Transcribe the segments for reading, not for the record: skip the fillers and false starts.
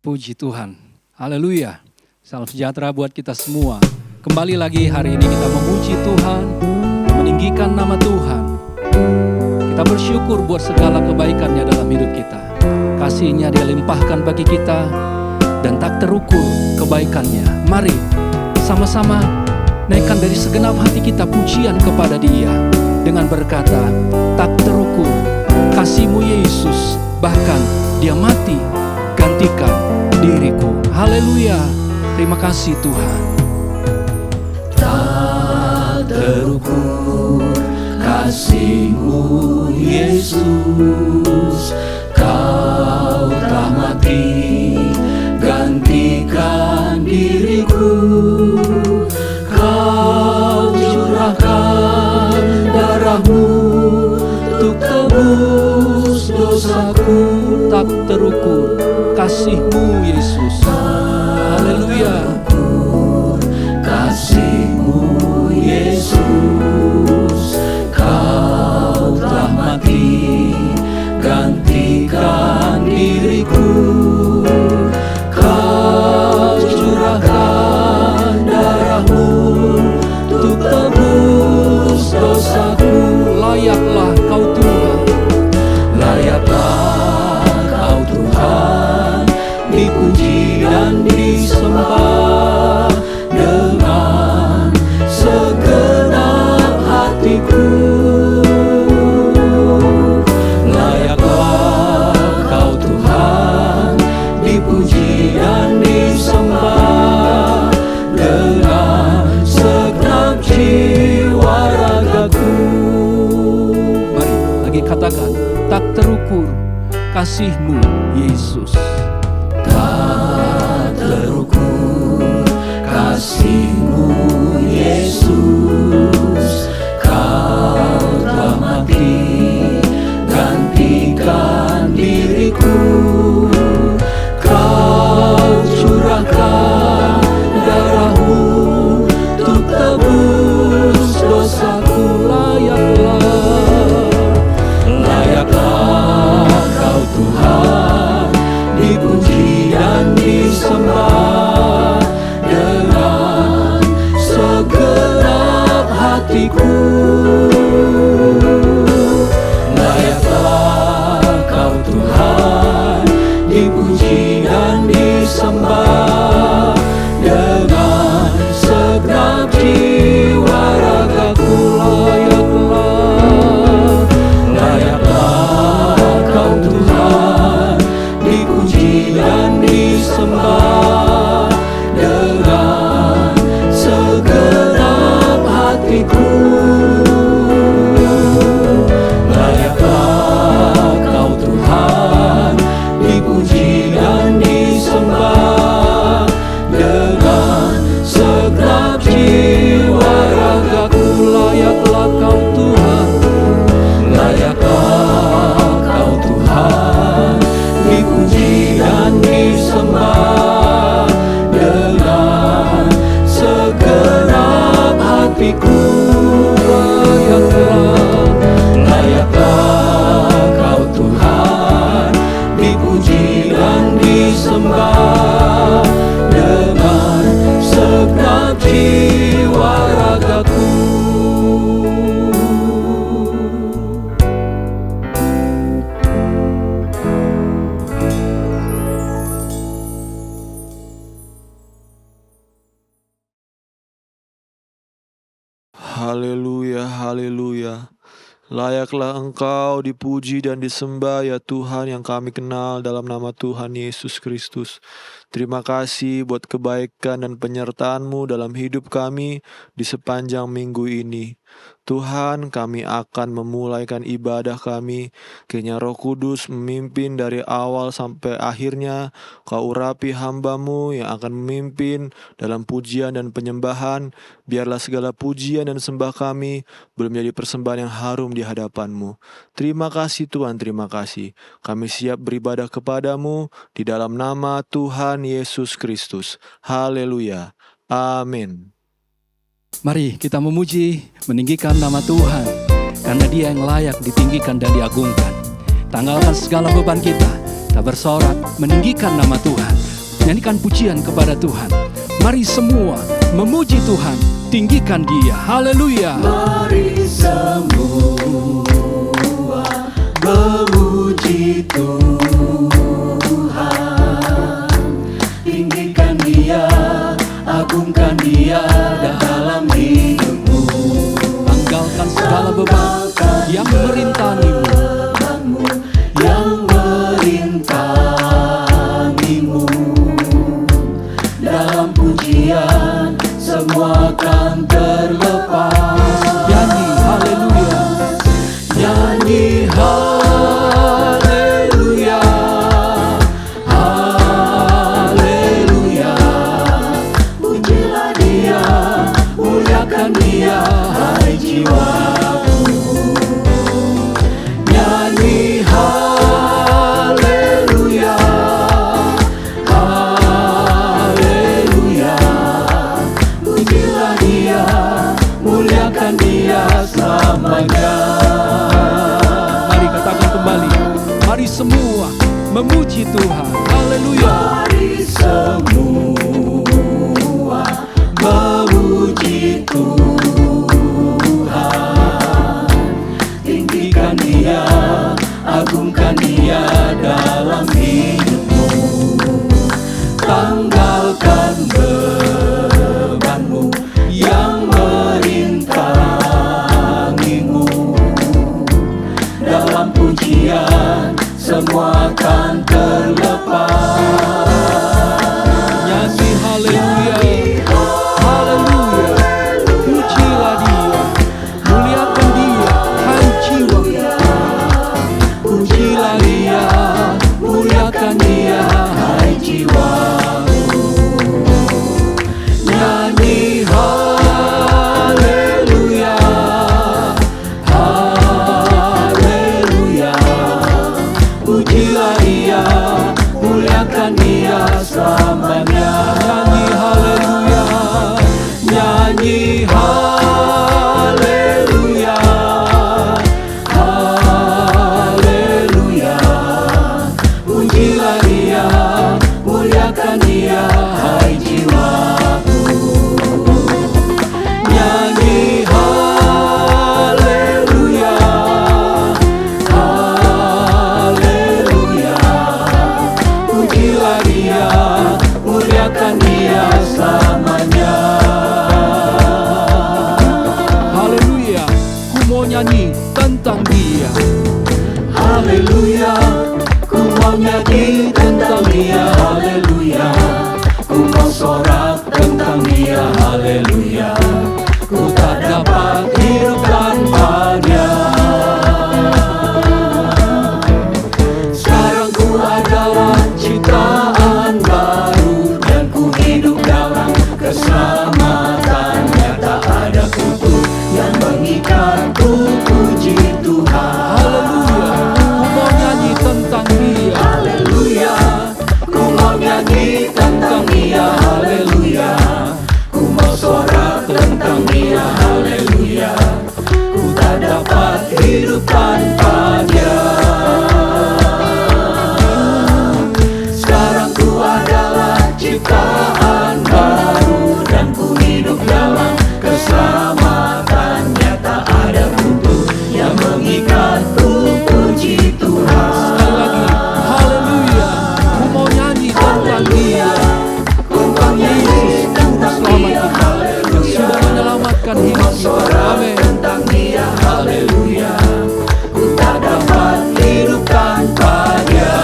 Puji Tuhan. Haleluya. Salam sejahtera buat kita semua. Kembali lagi hari ini kita memuji Tuhan, meninggikan nama Tuhan. Kita bersyukur buat segala kebaikannya dalam hidup kita. Kasih-Nya Dia limpahkan bagi kita dan tak terukur kebaikannya. Mari sama-sama naikkan dari segenap hati kita pujian kepada Dia dengan berkata, tak terukur kasih-Mu Yesus, bahkan Dia mati gantikan diriku. Haleluya. Terima kasih Tuhan. Tak terukur kasih-Mu Yesus, Kau telah mati gantikan diriku. Kau curahkan darah-Mu untuk tebus dosaku. Tak terukur kasih-Mu Yesus. Haleluya. Kasih-Mu Yesus, Kau telah mati gantikan diriku. Kau curahkan darah-Mu untuk tebus dosaku. Layaklah Kau Tuhan. Layaklah Kau Tuhan, dipuji dan disembah dengan segenap hatiku. Layaklah Kau Tuhan, dipuji dan disembah dengan segenap jiwa ragaku. Mari lagi katakan, tak terukur kasih-Mu Yesus. Tak terukur kasih-Mu Yesus, Kau telah mati gantikan diriku. Kau curahkan darah-Mu untuk tebus dosaku. Layaklah Kau Tuhan, dipuji dan disembah dengan segenap hatiku. Layaklah Kau Tuhan, dipuji dan disembah dengan segenap jiwa ragaku. Layaklah Kau Tuhan, dipuji dan disembah dengan segenap hatiku. Layaklah Kau Tuhan, dipuji dan disembah dengan segenap jiwa ragaku. Layaklah Kau Tuhan. Layaklah Kau Tuhan, dipuji dan disembah dengan segenap hatiku. Layaklah Kau Tuhan, dipuji dan disembah dengan segenap jiwa ragaku. Haleluya, haleluya. Layaklah Engkau dipuji dan disembah ya Tuhan yang kami kenal dalam nama Tuhan Yesus Kristus. Terima kasih buat kebaikan dan penyertaan-Mu dalam hidup kami di sepanjang minggu ini. Tuhan, kami akan memulaikan ibadah kami. Kiranya Roh Kudus memimpin dari awal sampai akhirnya. Kau urapi hamba-Mu yang akan memimpin dalam pujian dan penyembahan. Biarlah segala pujian dan sembah kami boleh menjadi persembahan yang harum di hadapan-Mu. Terima kasih Tuhan, terima kasih. Kami siap beribadah kepada-Mu di dalam nama Tuhan Yesus Kristus. Haleluya. Amin. Mari kita memuji, meninggikan nama Tuhan, karena Dia yang layak ditinggikan dan diagungkan. Tanggalkan segala beban kita bersorak, meninggikan nama Tuhan. nyanyikan pujian kepada Tuhan. Mari semua memuji Tuhan, tinggikan Dia. Haleluya. Mari semua memuji Tuhan, tinggikan Dia, agungkan Dia dalam hidupmu. Tanggalkan segala beban yang merintangimu, yang merintangimu. Dalam pujian semua akan terlepas. nyanyi haleluya. Nyanyi haleluya, haleluya. Pujilah Dia, muliakan Dia, hai jiwaku. Nyanyi haleluya, haleluya. Pujilah Dia, muliakan Dia selamanya. Mari katakan kembali, mari semua memuji Tuhan. Haleluya. Mari semua memuji Tuhan, tinggikan Dia, agungkan Dia dalam hidupmu. Tanggalkan bebanmu yang merintangimu. Dalam pujian semua akan terlepas. Nyanyi haleluya. Haleluya. Pujilah Dia, muliakan Dia, hai jiwa. Pujilah Dia, muliakan Dia, hai jiwaku. Nyanyi haleluya, haleluya. Pujilah Dia, muliakan Dia selamanya. Nyanyi haleluya. Nyanyi haleluya, haleluya. Pujilah Dia, muliakan Dia, hai jiwaku. Nyanyi haleluya, haleluya. Pujilah Dia, muliakan Dia selamanya. Haleluya. Ku mau nyanyi tentang Dia. Haleluya, ku mau nyanyi tentang Dia. Haleluya, ku mau sorak tentang Dia. Haleluya, ku tak dapat hidup tanpa Dia. Sekarang ku adalah ciptaan baru, dan ku hidup dalam keselamatannya. Tak ada kutuk yang mengikatku, puji Tuhan. Haleluya. Ku mau nyanyi tentang Dia. Haleluya, ku mau nyanyi tentang Dia. Haleluya, ku mau sorak tentang Dia. Haleluya, ku tak dapat hidup tanpa Dia. Sekarang ku adalah ciptaan baru, dan ku hidup dalam keselamatannya. Tak ada kutuk yang mengikatku, puji Tuhan. Sekali lagi, haleluya. Ku mau nyanyi tentang Dia. Yesus, Juru Selamat kita, yang sudah menyelamatkan hidup kita. Amin. Tentang Dia, haleluya. Ku tak dapat hidup tanpa Dia.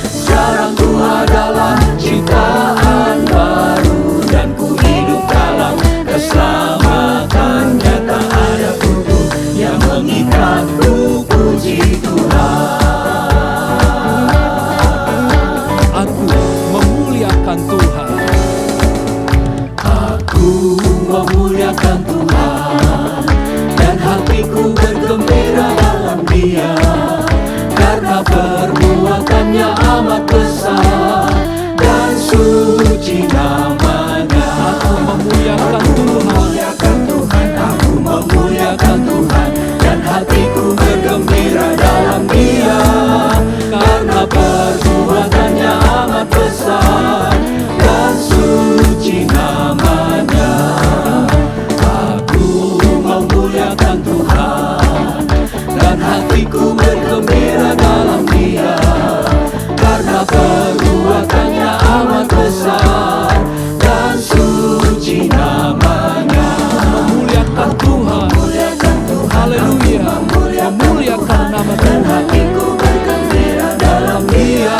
Sekarang ku adalah ciptaan baru, dan ku hidup dalam keselamatannya. Tak ada kutuk yang mengikatku, puji Tuhan. Aku memuliakan Tuhan. Aku memuliakan Tuhan, dan hatiku bergembira dalam Dia. Karena perbuatannya amat besar, dan suci namanya. Aku memuliakan Tuhan. Aku memuliakan Tuhan, dan hatiku bergembira dalam Dia. Karena hatiku bergembira dalam Dia, karena perbuatannya amat besar dan suci namanya. Memuliakan Tuhan, haleluya, memuliakan nama Tuhan. Hatiku bergembira dalam Dia,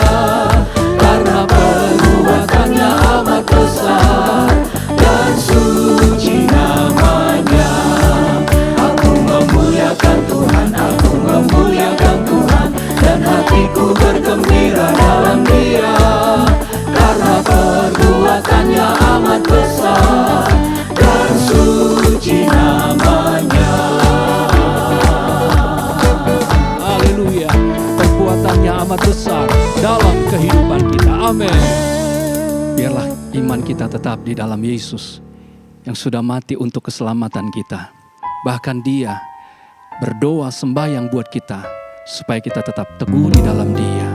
karena perbuatannya amat besar dan suci namanya. Aku memuliakan Tuhan, aku memuliakan Tuhan, dan hatiku bergembira dalam Dia, karena perbuatannya amat besar dan suci namanya. Haleluya, perbuatannya amat besar dalam kehidupan kita. Amin. Biarlah iman kita tetap di dalam Yesus yang sudah mati untuk keselamatan kita. Bahkan Dia berdoa sembahyang buat kita supaya kita tetap teguh di dalam Dia.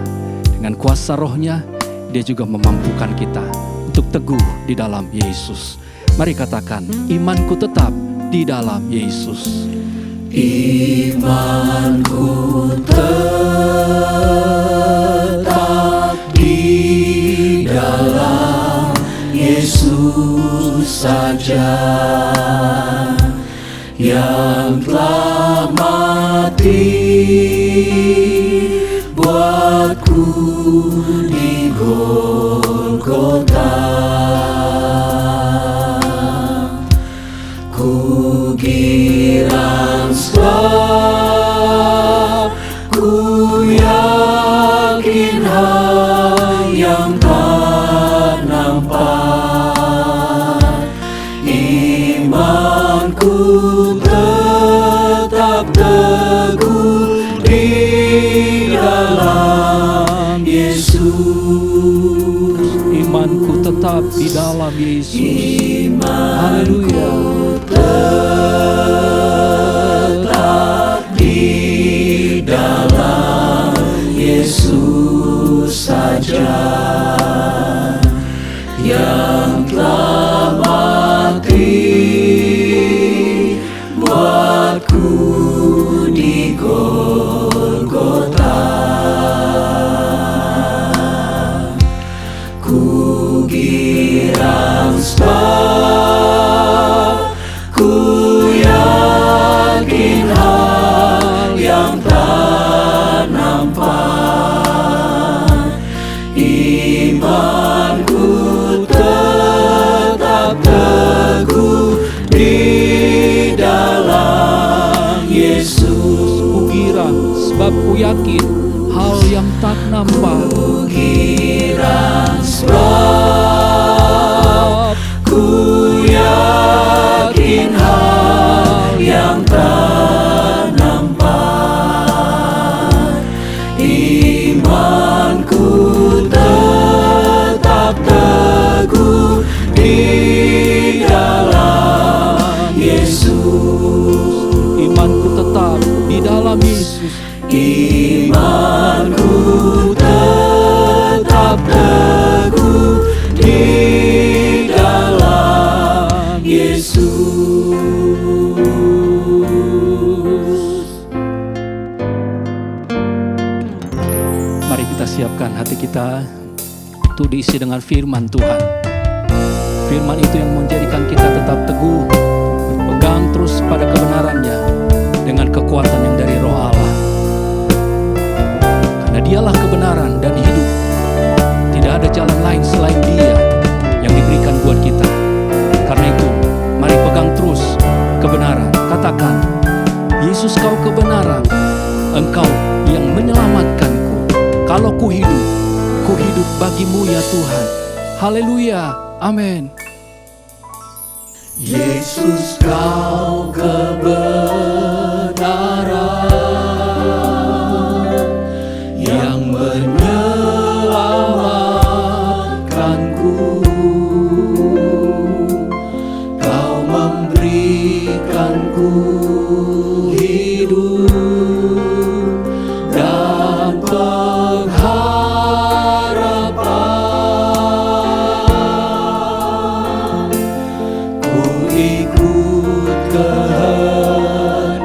Dengan kuasa Roh-Nya, Dia juga memampukan kita untuk teguh di dalam Yesus. Mari katakan, imanku tetap di dalam Yesus. Imanku tetap di dalam Yesus saja, yang telah mati buatku di Golgota. Ku girang sebab ku yakin hal yang tak nampak. Imanku tetap teguh di dalam Yesus. Imanku tetap di dalam Yesus. Haleluya. Tetap di dalam Yesus saja, yang telah mati buatku di Golgota. Ku girang sebab ku yakin hal yang tak nampak. Imanku tetap teguh di dalam Yesus. Ku girang sebab ku yakin hal yang tak nampak. Ku girang sebab ku yakin hal yang tak nampak. Imanku tetap teguh di dalam Yesus. Imanku tetap di dalam Yesus. Imanku tetap teguh di dalam Yesus. Mari kita siapkan hati kita untuk diisi dengan firman Tuhan. Firman itu yang menjadikan kita tetap teguh, berpegang terus pada kebenarannya dengan kekuatan yang dari Roh Allah. Karena Dialah kebenaran dan hidup. Tidak ada jalan lain selain Dia yang diberikan buat kita. Karena itu, mari pegang terus kebenaran. Katakan, Yesus, Kau kebenaran. Engkau yang menyelamatkanku. Kalau ku hidup bagi-Mu ya Tuhan. Haleluya, amin. Yesus, Kau kebenaran yang menyelamatkanku. Kau memberikanku hidup dan pengharapan. Ku ikut kehendak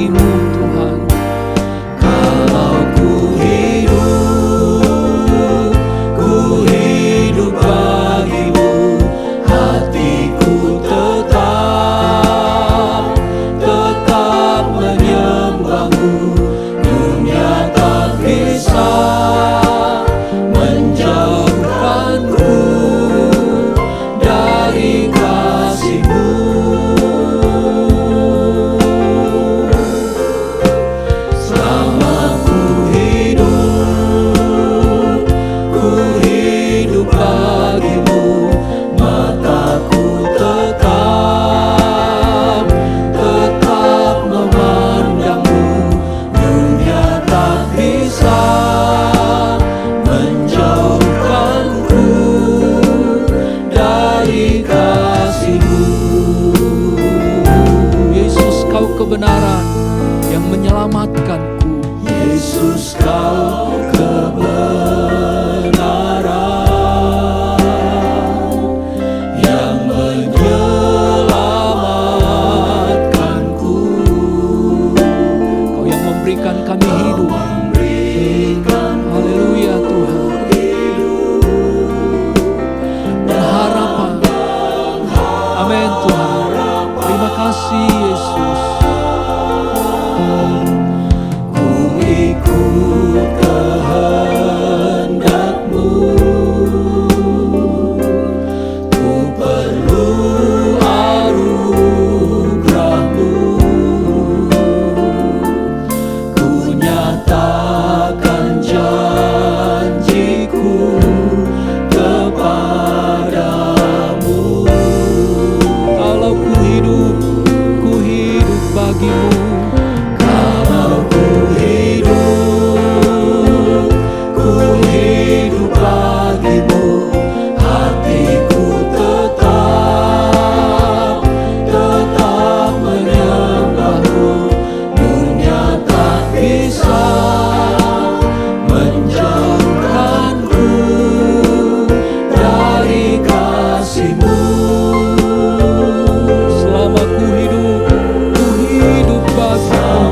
bagimu Tuhan. Kalau ku hidup bagimu, hatiku tetap menyembahmu. Dunia tak bisa menjauhkanku dari kasih-Mu. Selama ku hidup bagimu, mataku tetap memandangmu. Dunia tak bisa menjauhkanku dari kasih-Mu. Yesus, Kau kebenaran yang menyelamatkanku. Yesus, Kau kebenaran yang menyelamatkanku. Kau yang memberikan kami hidup. Haleluya Tuhan. Dan harapan. Amin Tuhan. Terima kasih Yesus. Ku ikut kehendak-Mu, ku perlu anugerah-Mu. Ku nyatakan janjiku kepadamu. Kalau ku hidup bagimu. Kalau ku hidup bagimu, hatiku tetap menyembahmu. Dunia tak bisa menjauhkanku dari kasih-Mu. Selama ku hidup bagimu.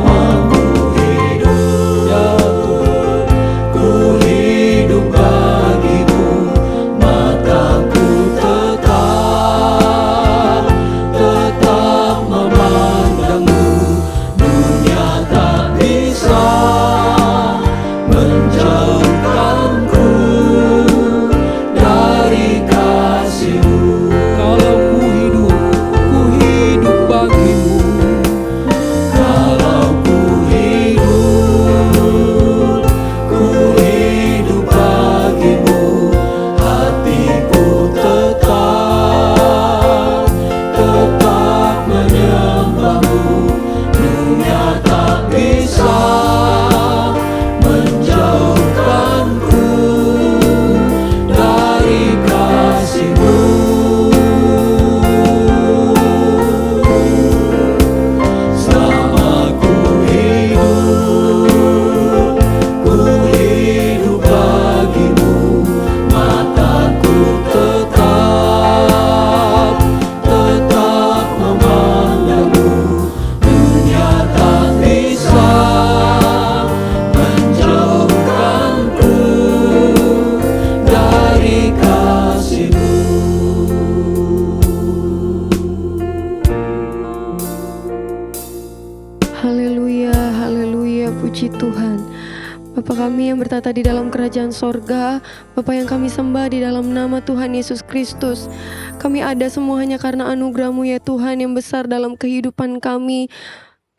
Ya Tuhan. Ku hidup bagimu, mataku tetap memandangmu. Dunia tak bisa menjauhkanku dari kasih-Mu. Kalau ku hidup bagimu. Kalau ku hidup bagimu, hatiku tetap menyembahmu. Dunia tak bisa menjauhkanku dari kasih-Mu. Selama ku hidup bagimu, mataku tetap memandangmu. Dunia tak bisa menjauhkanku dari kasih-Mu. Haleluya, haleluya, puji Tuhan. Bapa kami yang bertata di dalam kerajaan sorga, Bapa yang kami sembah di dalam nama Tuhan Yesus Kristus. Kami ada semua hanya karena anugerah-Mu ya Tuhan yang besar dalam kehidupan kami.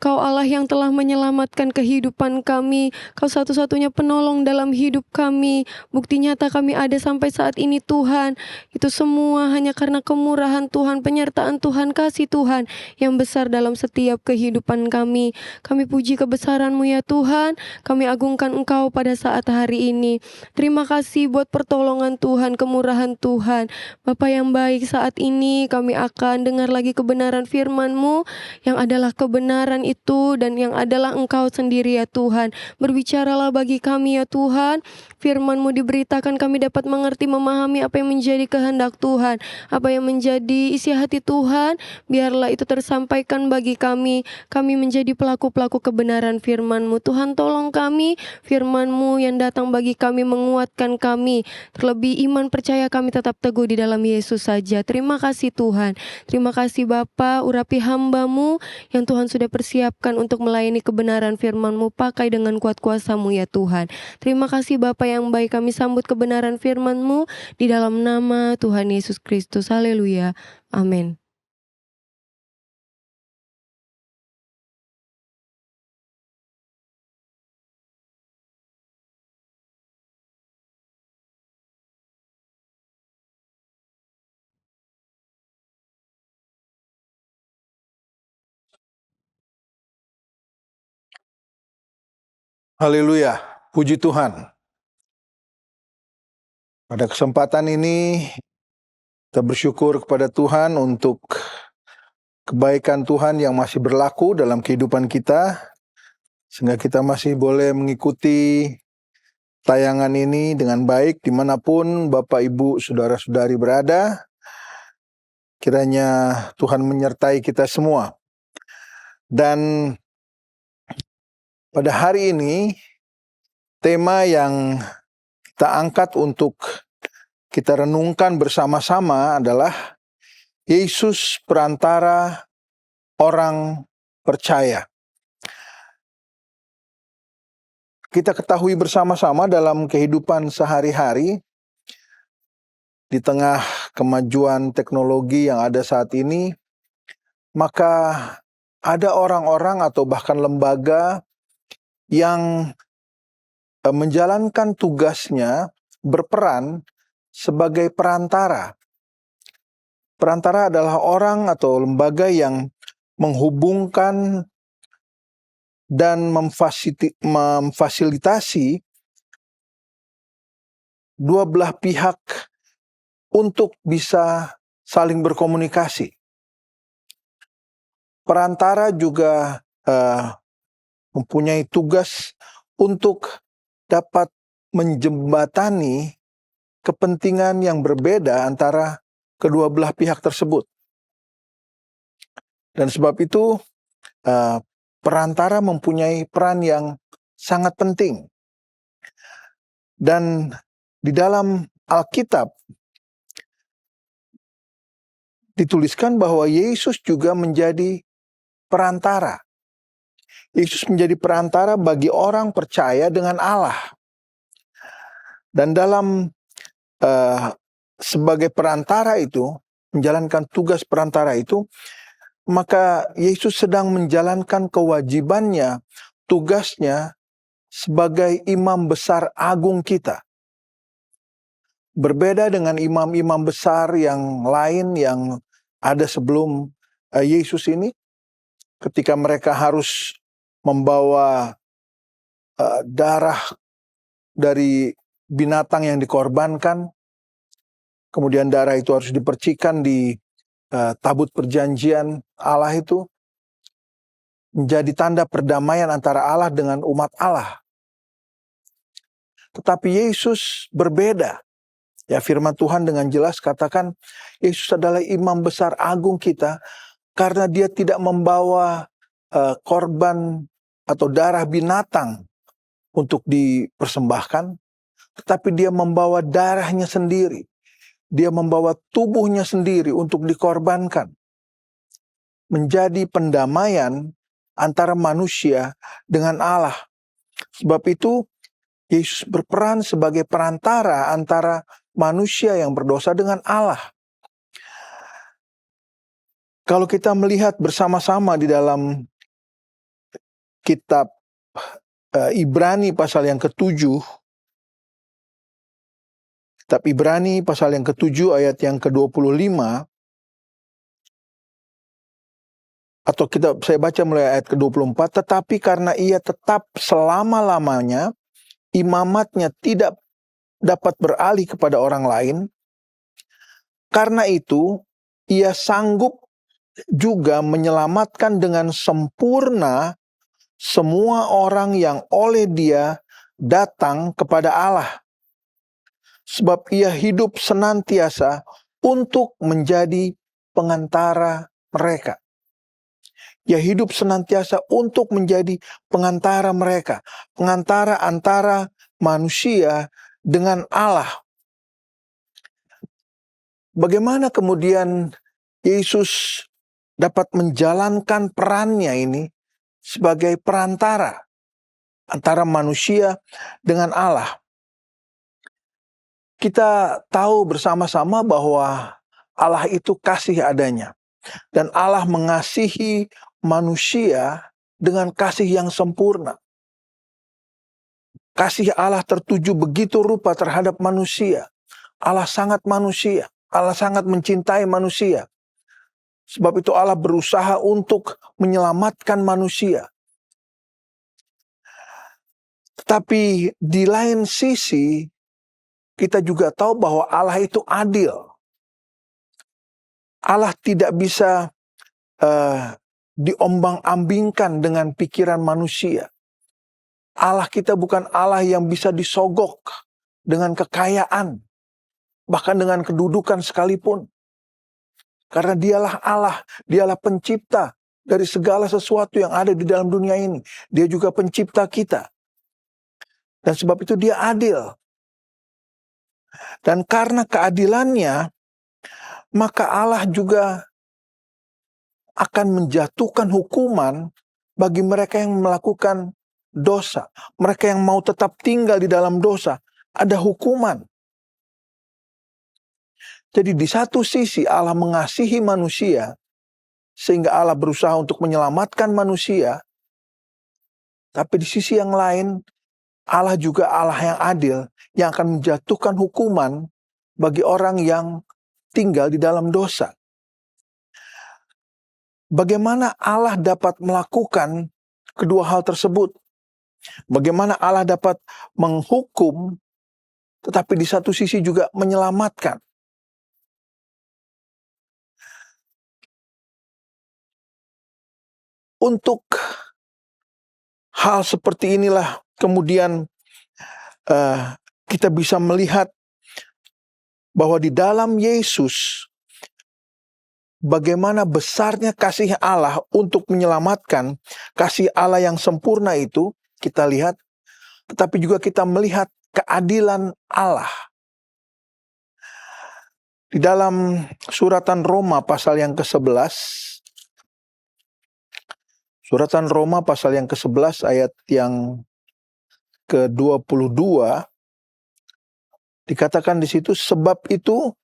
Kau Allah yang telah menyelamatkan kehidupan kami. Kau satu-satunya penolong dalam hidup kami. Bukti nyata kami ada sampai saat ini Tuhan. Itu semua hanya karena kemurahan Tuhan, penyertaan Tuhan, kasih Tuhan yang besar dalam setiap kehidupan kami. Kami puji kebesaran-Mu ya Tuhan. Kami agungkan Engkau pada saat hari ini. Terima kasih buat pertolongan Tuhan, kemurahan Tuhan. Bapa yang baik, saat ini kami akan dengar lagi kebenaran firman-Mu yang adalah kebenaran itu dan yang adalah Engkau sendiri ya Tuhan. Berbicaralah bagi kami ya Tuhan. Firman-Mu diberitakan kami dapat mengerti, memahami apa yang menjadi kehendak Tuhan, apa yang menjadi isi hati Tuhan. Biarlah itu tersampaikan bagi kami. Kami menjadi pelaku-pelaku kebenaran firman-Mu. Tuhan tolong kami, firman-Mu yang datang bagi kami menguatkan kami. Terlebih iman percaya kami tetap teguh di dalam Yesus saja. Terima kasih Tuhan. Terima kasih Bapa, urapi hamba-Mu yang Tuhan sudah persiapkan untuk melayani kebenaran firman-Mu. Pakai dengan kuat kuasa-Mu ya Tuhan. Terima kasih Bapa yang baik, kami sambut kebenaran firman-Mu di dalam nama Tuhan Yesus Kristus. Haleluya. Amin. Haleluya, puji Tuhan. Pada kesempatan ini kita bersyukur kepada Tuhan untuk kebaikan Tuhan yang masih berlaku dalam kehidupan kita, sehingga kita masih boleh mengikuti tayangan ini dengan baik dimanapun Bapak Ibu Saudara-saudari berada. Kiranya Tuhan menyertai kita semua. Dan pada hari ini tema yang kita angkat untuk kita renungkan bersama-sama adalah Yesus perantara orang percaya. Kita ketahui bersama-sama dalam kehidupan sehari-hari, di tengah kemajuan teknologi yang ada saat ini, maka ada orang-orang atau bahkan lembaga yang menjalankan tugasnya berperan sebagai perantara. Perantara adalah orang atau lembaga yang menghubungkan dan memfasilitasi dua belah pihak untuk bisa saling berkomunikasi. Perantara juga mempunyai tugas untuk dapat menjembatani kepentingan yang berbeda antara kedua belah pihak tersebut. Dan sebab itu perantara mempunyai peran yang sangat penting. Dan di dalam Alkitab dituliskan bahwa Yesus juga menjadi perantara. Yesus menjadi perantara bagi orang percaya dengan Allah. Dan dalam sebagai perantara itu, menjalankan tugas perantara itu, maka Yesus sedang menjalankan kewajibannya, tugasnya sebagai imam besar agung kita. Berbeda dengan imam-imam besar yang lain yang ada sebelum Yesus ini, ketika mereka harus membawa darah dari binatang yang dikorbankan, kemudian darah itu harus dipercikan di tabut perjanjian Allah itu, menjadi tanda perdamaian antara Allah dengan umat Allah. Tetapi Yesus berbeda. Ya, firman Tuhan dengan jelas katakan Yesus adalah imam besar agung kita karena dia tidak membawa korban atau darah binatang untuk dipersembahkan, tetapi dia membawa darahnya sendiri. Dia membawa tubuhnya sendiri untuk dikorbankan. Menjadi pendamaian antara manusia dengan Allah. Sebab itu Yesus berperan sebagai perantara antara manusia yang berdosa dengan Allah. Kalau kita melihat bersama-sama di dalam kitab Ibrani pasal yang ke-7, kitab Ibrani pasal yang ke-7 ayat yang ke-25, atau saya baca mulai ayat ke-24, tetapi karena ia tetap selama-lamanya, imamatnya tidak dapat beralih kepada orang lain, karena itu ia sanggup juga menyelamatkan dengan sempurna semua orang yang oleh Dia datang kepada Allah. Sebab Ia hidup senantiasa untuk menjadi pengantara mereka. Ia hidup senantiasa untuk menjadi pengantara mereka. Pengantara antara manusia dengan Allah. Bagaimana kemudian Yesus dapat menjalankan perannya ini sebagai perantara antara manusia dengan Allah? Kita tahu bersama-sama bahwa Allah itu kasih adanya. Dan Allah mengasihi manusia dengan kasih yang sempurna. Kasih Allah tertuju begitu rupa terhadap manusia. Allah sangat manusia. Allah sangat mencintai manusia. Sebab itu Allah berusaha untuk menyelamatkan manusia. Tetapi di lain sisi, kita juga tahu bahwa Allah itu adil. Allah tidak bisa diombang-ambingkan dengan pikiran manusia. Allah kita bukan Allah yang bisa disogok dengan kekayaan, bahkan dengan kedudukan sekalipun. Karena Dialah Allah, Dialah pencipta dari segala sesuatu yang ada di dalam dunia ini. Dia juga pencipta kita. Dan sebab itu Dia adil. Dan karena keadilannya, maka Allah juga akan menjatuhkan hukuman bagi mereka yang melakukan dosa. Mereka yang mau tetap tinggal di dalam dosa, ada hukuman. Jadi di satu sisi Allah mengasihi manusia, sehingga Allah berusaha untuk menyelamatkan manusia. Tapi di sisi yang lain, Allah juga Allah yang adil, yang akan menjatuhkan hukuman bagi orang yang tinggal di dalam dosa. Bagaimana Allah dapat melakukan kedua hal tersebut? Bagaimana Allah dapat menghukum, tetapi di satu sisi juga menyelamatkan? Untuk hal seperti inilah kemudian kita bisa melihat bahwa di dalam Yesus, bagaimana besarnya kasih Allah untuk menyelamatkan. Kasih Allah yang sempurna itu kita lihat, tetapi juga kita melihat keadilan Allah. Di dalam suratan Roma pasal yang ke-11, suratan Roma pasal yang ke-11 ayat yang ke-22, dikatakan di situ, sebab itu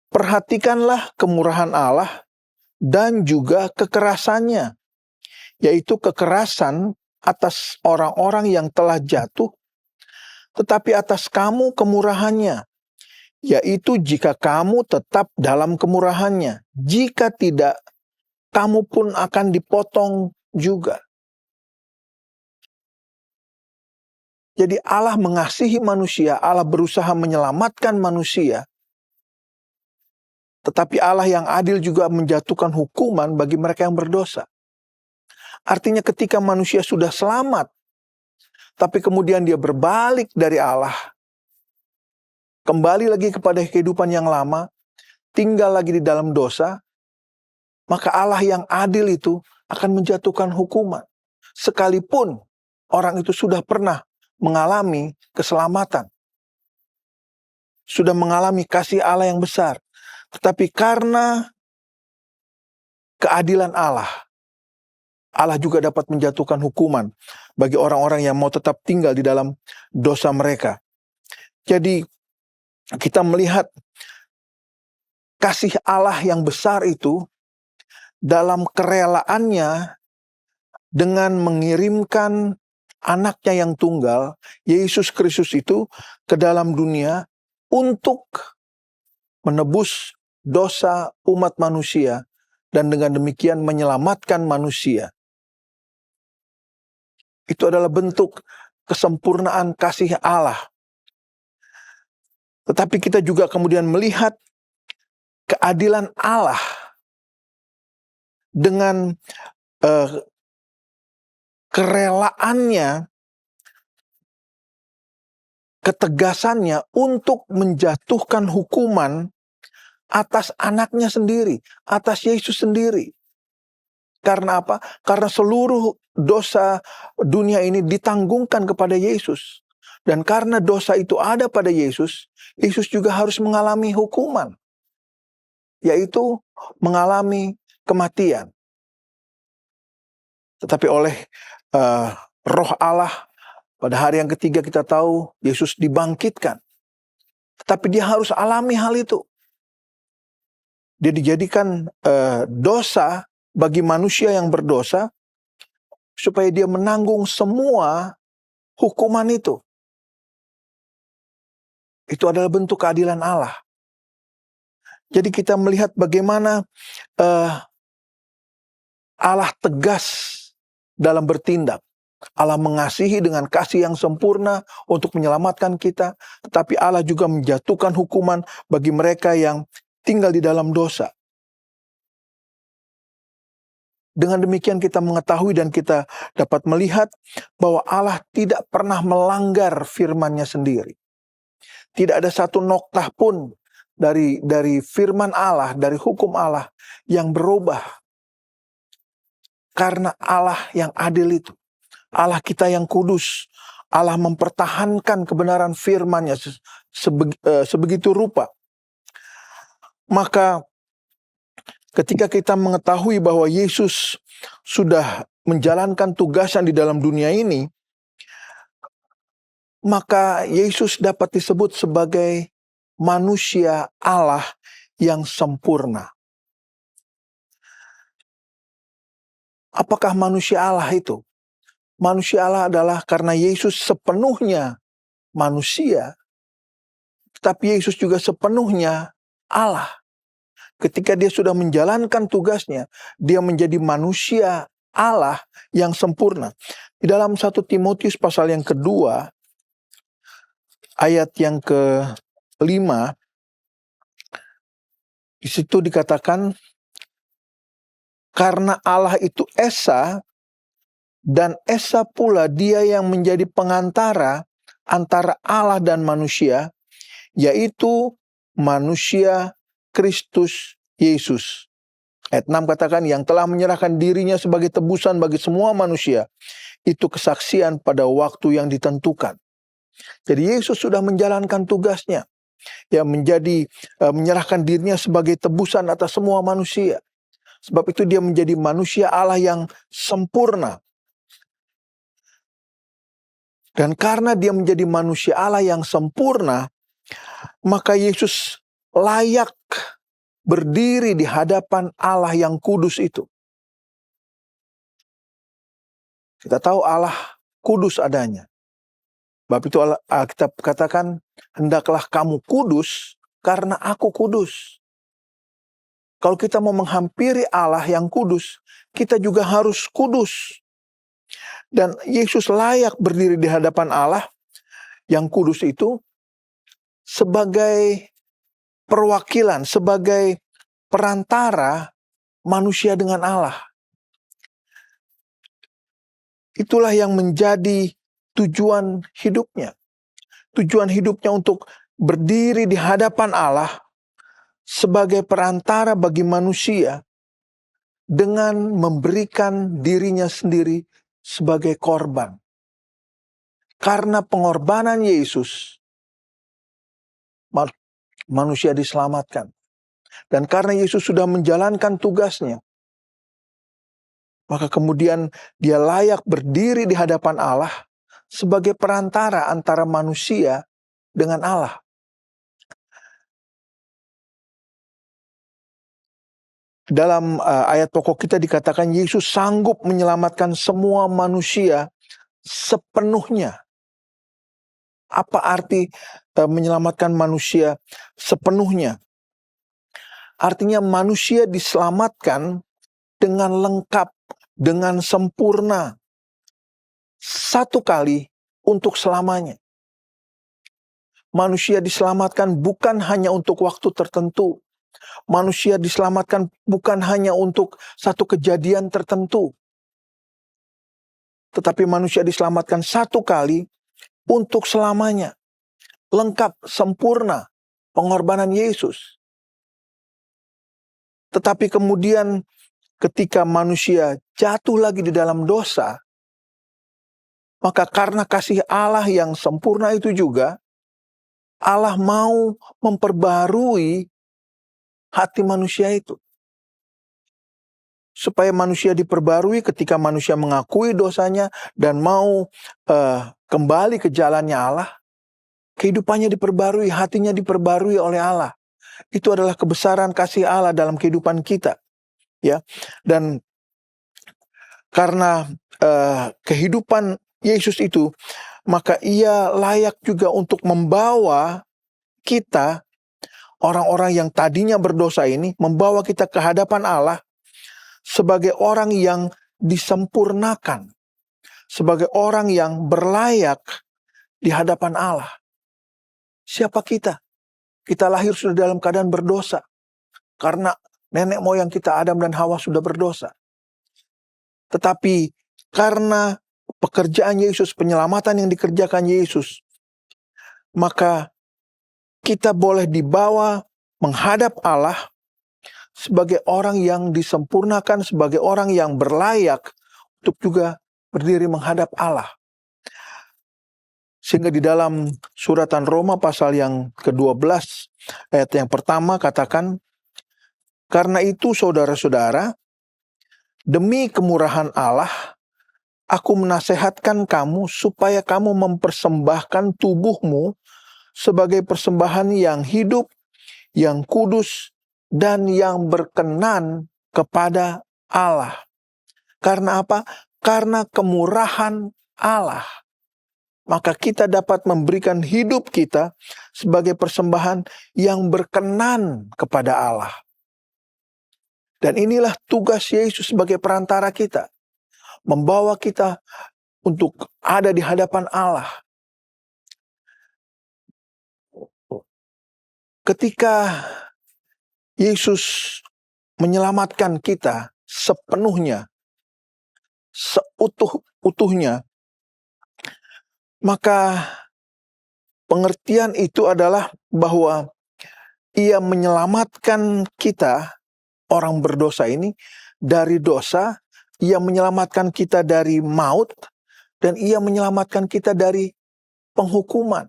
perhatikanlah kemurahan Allah dan juga kekerasannya, yaitu kekerasan atas orang-orang yang telah jatuh, tetapi atas kamu kemurahannya, yaitu jika kamu tetap dalam kemurahannya. Jika tidak, kamu pun akan dipotong juga. Jadi Allah mengasihi manusia, Allah berusaha menyelamatkan manusia, tetapi Allah yang adil juga menjatuhkan hukuman bagi mereka yang berdosa. Artinya ketika manusia sudah selamat, tapi kemudian dia berbalik dari Allah, kembali lagi kepada kehidupan yang lama, tinggal lagi di dalam dosa, maka Allah yang adil itu akan menjatuhkan hukuman. Sekalipun orang itu sudah pernah mengalami keselamatan, sudah mengalami kasih Allah yang besar, tetapi karena keadilan Allah, Allah juga dapat menjatuhkan hukuman bagi orang-orang yang mau tetap tinggal di dalam dosa mereka. Jadi kita melihat kasih Allah yang besar itu dalam kerelaannya dengan mengirimkan anaknya yang tunggal, Yesus Kristus itu, ke dalam dunia untuk menebus dosa umat manusia dan dengan demikian menyelamatkan manusia. Itu adalah bentuk kesempurnaan kasih Allah. Tetapi kita juga kemudian melihat keadilan Allah dengan kerelaannya, ketegasannya untuk menjatuhkan hukuman atas anaknya sendiri, atas Yesus sendiri. Karena apa? Karena seluruh dosa dunia ini ditanggungkan kepada Yesus. Dan karena dosa itu ada pada Yesus, Yesus juga harus mengalami hukuman, yaitu mengalami kematian. Tetapi oleh Roh Allah, pada hari yang ketiga kita tahu Yesus dibangkitkan. Tetapi dia harus alami hal itu. Dia dijadikan dosa bagi manusia yang berdosa, supaya dia menanggung semua hukuman itu. Itu adalah bentuk keadilan Allah. Jadi kita melihat bagaimana Allah tegas dalam bertindak. Allah mengasihi dengan kasih yang sempurna untuk menyelamatkan kita, tetapi Allah juga menjatuhkan hukuman bagi mereka yang tinggal di dalam dosa. Dengan demikian kita mengetahui dan kita dapat melihat bahwa Allah tidak pernah melanggar firman-Nya sendiri. Tidak ada satu noktah pun dari firman Allah, dari hukum Allah yang berubah. Karena Allah yang adil itu, Allah kita yang kudus, Allah mempertahankan kebenaran firman-Nya sebegitu rupa. Maka ketika kita mengetahui bahwa Yesus sudah menjalankan tugasnya di dalam dunia ini, maka Yesus dapat disebut sebagai manusia Allah yang sempurna. Apakah manusia Allah itu? Manusia Allah adalah karena Yesus sepenuhnya manusia, tetapi Yesus juga sepenuhnya Allah. Ketika dia sudah menjalankan tugasnya, dia menjadi manusia Allah yang sempurna. Di dalam 1 Timotius pasal yang kedua, ayat yang ke-5, di situ dikatakan, karena Allah itu Esa, dan Esa pula dia yang menjadi pengantara antara Allah dan manusia, yaitu manusia Kristus Yesus. Ayat 6 katakan, yang telah menyerahkan dirinya sebagai tebusan bagi semua manusia, itu kesaksian pada waktu yang ditentukan. Jadi Yesus sudah menjalankan tugasnya, ya, menjadi menyerahkan dirinya sebagai tebusan atas semua manusia. Sebab itu dia menjadi manusia Allah yang sempurna. Dan karena dia menjadi manusia Allah yang sempurna, maka Yesus layak berdiri di hadapan Allah yang kudus itu. Kita tahu Allah kudus adanya. Sebab itu Alkitab katakan, hendaklah kamu kudus karena aku kudus. Kalau kita mau menghampiri Allah yang kudus, kita juga harus kudus. Dan Yesus layak berdiri di hadapan Allah yang kudus itu sebagai perwakilan, sebagai perantara manusia dengan Allah. Itulah yang menjadi tujuan hidupnya. Tujuan hidupnya untuk berdiri di hadapan Allah sebagai perantara bagi manusia dengan memberikan dirinya sendiri sebagai korban. Karena pengorbanan Yesus, manusia diselamatkan. Dan karena Yesus sudah menjalankan tugasnya, maka kemudian dia layak berdiri di hadapan Allah sebagai perantara antara manusia dengan Allah. Dalam ayat pokok kita dikatakan Yesus sanggup menyelamatkan semua manusia sepenuhnya. Apa arti menyelamatkan manusia sepenuhnya? Artinya manusia diselamatkan dengan lengkap, dengan sempurna. Satu kali untuk selamanya. Manusia diselamatkan bukan hanya untuk waktu tertentu, Manusia diselamatkan bukan hanya untuk satu kejadian tertentu, tetapi manusia diselamatkan satu kali untuk selamanya. Lengkap, sempurna, pengorbanan Yesus. Tetapi kemudian ketika manusia jatuh lagi di dalam dosa, maka karena kasih Allah yang sempurna itu juga, Allah mau memperbarui hati manusia itu. Supaya manusia diperbarui ketika manusia mengakui dosanya dan mau kembali ke jalannya Allah, kehidupannya diperbarui, hatinya diperbarui oleh Allah. Itu adalah kebesaran kasih Allah dalam kehidupan kita, ya. Dan karena kehidupan Yesus itu, maka Ia layak juga untuk membawa kita, orang-orang yang tadinya berdosa ini, membawa kita ke hadapan Allah sebagai orang yang disempurnakan, sebagai orang yang berlayak di hadapan Allah. Siapa kita? Kita lahir sudah dalam keadaan berdosa, karena nenek moyang kita Adam dan Hawa sudah berdosa. Tetapi karena pekerjaan Yesus, penyelamatan yang dikerjakan Yesus, maka kita boleh dibawa menghadap Allah sebagai orang yang disempurnakan, sebagai orang yang berlayak untuk juga berdiri menghadap Allah. Sehingga di dalam suratan Roma pasal yang ke-12 ayat yang pertama katakan, karena itu saudara-saudara, demi kemurahan Allah, aku menasehatkan kamu supaya kamu mempersembahkan tubuhmu sebagai persembahan yang hidup, yang kudus, dan yang berkenan kepada Allah. Karena apa? Karena kemurahan Allah. Maka kita dapat memberikan hidup kita sebagai persembahan yang berkenan kepada Allah. Dan inilah tugas Yesus sebagai perantara kita. Membawa kita untuk ada di hadapan Allah. Ketika Yesus menyelamatkan kita sepenuhnya, seutuh-utuhnya, maka pengertian itu adalah bahwa Ia menyelamatkan kita, orang berdosa ini, dari dosa, Ia menyelamatkan kita dari maut, dan Ia menyelamatkan kita dari penghukuman.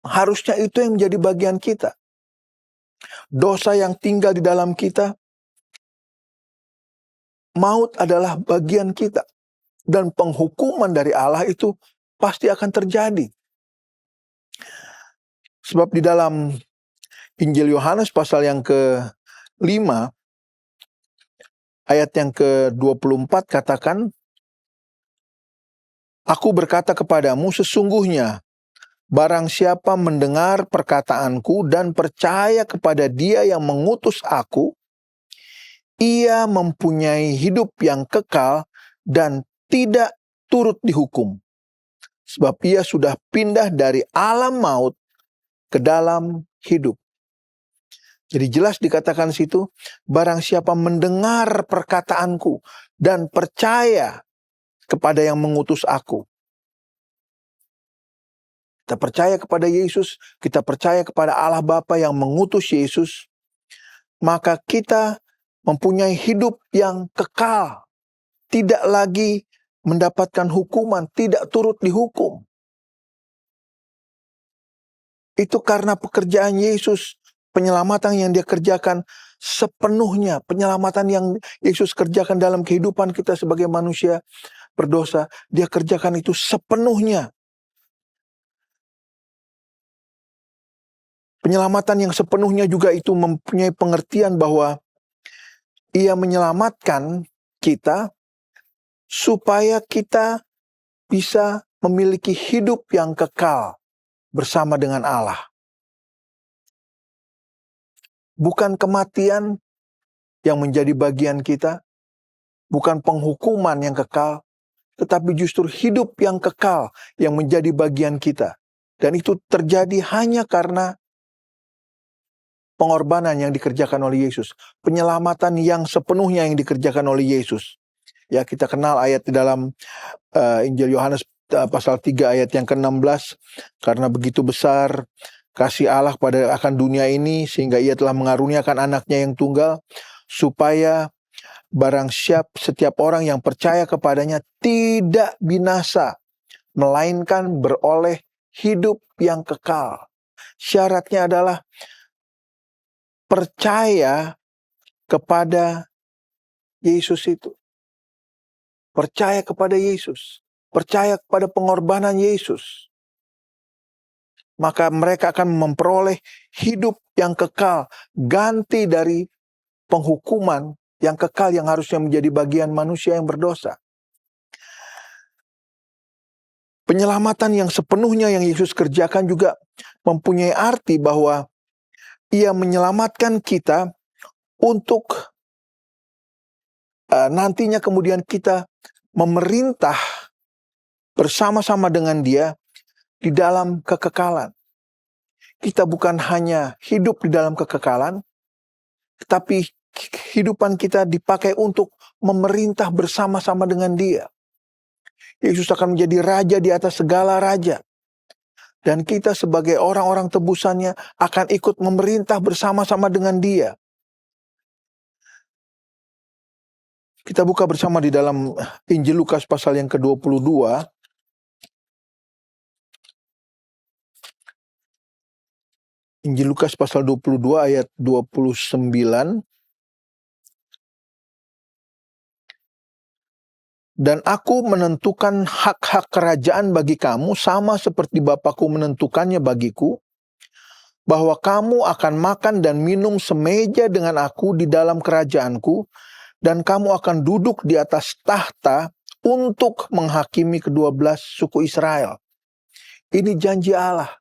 Harusnya itu yang menjadi bagian kita. Dosa yang tinggal di dalam kita, maut adalah bagian kita. Dan penghukuman dari Allah itu pasti akan terjadi. Sebab di dalam Injil Yohanes pasal yang ke-5, ayat yang ke-24 katakan, aku berkata kepadamu sesungguhnya, barang siapa mendengar perkataanku dan percaya kepada Dia yang mengutus aku, ia mempunyai hidup yang kekal dan tidak turut dihukum. Sebab ia sudah pindah dari alam maut ke dalam hidup. Jadi jelas dikatakan situ, barang siapa mendengar perkataanku dan percaya kepada yang mengutus aku. Kita percaya kepada Yesus, kita percaya kepada Allah Bapa yang mengutus Yesus, maka kita mempunyai hidup yang kekal, tidak lagi mendapatkan hukuman, tidak turut dihukum. Itu karena pekerjaan Yesus, penyelamatan yang Dia kerjakan sepenuhnya, penyelamatan yang Yesus kerjakan dalam kehidupan kita sebagai manusia berdosa, Dia kerjakan itu sepenuhnya. Penyelamatan yang sepenuhnya juga itu mempunyai pengertian bahwa Ia menyelamatkan kita supaya kita bisa memiliki hidup yang kekal bersama dengan Allah. Bukan kematian yang menjadi bagian kita, bukan penghukuman yang kekal, tetapi justru hidup yang kekal yang menjadi bagian kita. Dan itu terjadi hanya karena pengorbanan yang dikerjakan oleh Yesus. Penyelamatan yang sepenuhnya yang dikerjakan oleh Yesus. Ya, kita kenal ayat di dalam Injil Yohanes pasal 3 ayat yang ke-16. Karena begitu besar kasih Allah akan dunia ini, sehingga ia telah mengaruniakan anaknya yang tunggal, supaya barang setiap orang yang percaya kepadanya tidak binasa, melainkan beroleh hidup yang kekal. Syaratnya adalah percaya kepada Yesus itu. Percaya kepada Yesus. Percaya kepada pengorbanan Yesus. Maka mereka akan memperoleh hidup yang kekal. Ganti dari penghukuman yang kekal yang harusnya menjadi bagian manusia yang berdosa. Penyelamatan yang sepenuhnya yang Yesus kerjakan juga mempunyai arti bahwa Ia menyelamatkan kita untuk nantinya kemudian kita memerintah bersama-sama dengan Dia di dalam kekekalan. Kita bukan hanya hidup di dalam kekekalan, tapi kehidupan kita dipakai untuk memerintah bersama-sama dengan Dia. Yesus akan menjadi raja di atas segala raja. Dan kita sebagai orang-orang tebusannya akan ikut memerintah bersama-sama dengan Dia. Kita buka bersama di dalam Injil Lukas pasal yang ke-22. Injil Lukas pasal 22 ayat 29. Dan aku menentukan hak-hak kerajaan bagi kamu sama seperti Bapakku menentukannya bagiku, bahwa kamu akan makan dan minum semeja dengan aku di dalam kerajaanku, dan kamu akan duduk di atas tahta untuk menghakimi ke-12 suku Israel. Ini janji Allah.